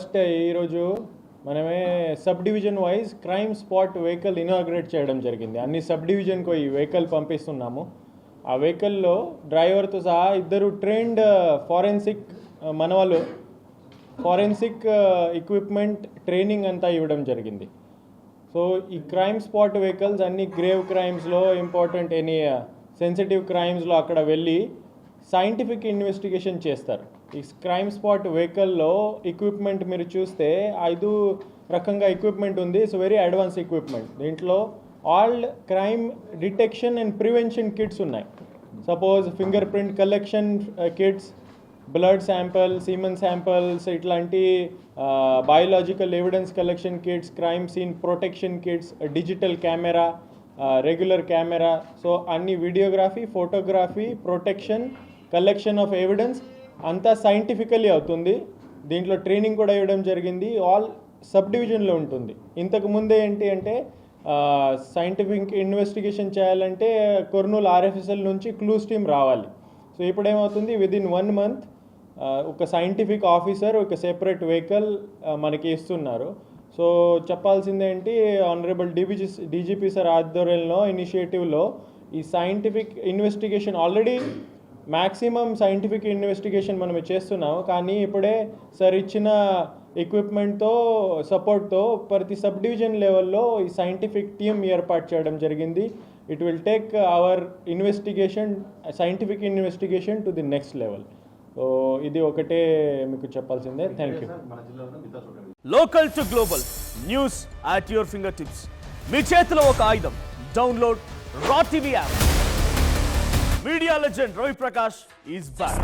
First ఈరోజు మనమే sub division wise crime spot vehicle inaugurate చేయడం జరిగింది. అన్ని సబ్ డివిజన్కు ఈ వెహికల్ పంపిస్తున్నాము. ఆ వెహికల్లో డ్రైవర్తో సహా ఇద్దరు ట్రైన్డ్ ఫారెన్సిక్ మన వాళ్ళు ఫారెన్సిక్ ఎక్విప్మెంట్ ట్రైనింగ్ అంతా ఇవ్వడం జరిగింది. సో ఈ క్రైమ్ స్పాట్ వెహికల్స్ అన్ని గ్రేవ్ క్రైమ్స్లో ఇంపార్టెంట్ ఎనీ సెన్సిటివ్ క్రైమ్స్లో అక్కడ వెళ్ళి సైంటిఫిక్ ఇన్వెస్టిగేషన్ చేస్తారు. ఈ క్రైమ్ స్పాట్ వెహికల్లో ఎక్విప్మెంట్ మీరు చూస్తే 5 రకంగా ఎక్విప్మెంట్ ఉంది. It's very advance equipment. దీంట్లో all crime detection and prevention kits ఉన్నాయి. Suppose finger print collection kits, blood sample, semen samples, ఇట్లాంటి biological evidence collection kits, crime scene protection kits, digital camera, regular camera. So అన్ని videography, photography, protection, collection of evidence అంతా scientifically అవుతుంది. దీంట్లో training కూడా ఇవ్వడం జరిగింది. All sub డివిజన్లో ఉంటుంది. ఇంతకు ముందే ఏంటి అంటే సైంటిఫిక్ ఇన్వెస్టిగేషన్ చేయాలంటే కొర్నూలు ఆర్ఎఫ్ఎస్ఎల్ నుంచి క్లూస్ టీమ్ రావాలి. సో ఇప్పుడు ఏమవుతుంది, విదిన్ 1 month ఒక సైంటిఫిక్ ఆఫీసర్ ఒక సెపరేట్ వెహికల్ మనకి ఇస్తున్నారు. సో చెప్పాల్సింది ఏంటి, ఆనరబుల్ డీజీపీ సార్ ఆధ్వర్యంలో ఇనిషియేటివ్లో ఈ scientific investigation already maximum scientific investigation మనం చేస్తున్నాము. కానీ ఇప్పుడే సార్ ఇచ్చిన ఎక్విప్మెంట్తో సపోర్ట్తో ప్రతి సబ్ డివిజన్ లెవెల్లో ఈ సైంటిఫిక్ టీమ్ ఏర్పాటు చేయడం జరిగింది. It will take our investigation, scientific investigation to the next level. So ఇది ఒకటే మీకు చెప్పాల్సిందే. Thank you. Local to global news at your finger tips. మీ చేతిలో ఒక ఆయుధం. Download R TV app. Media legend Ravi Prakash is back.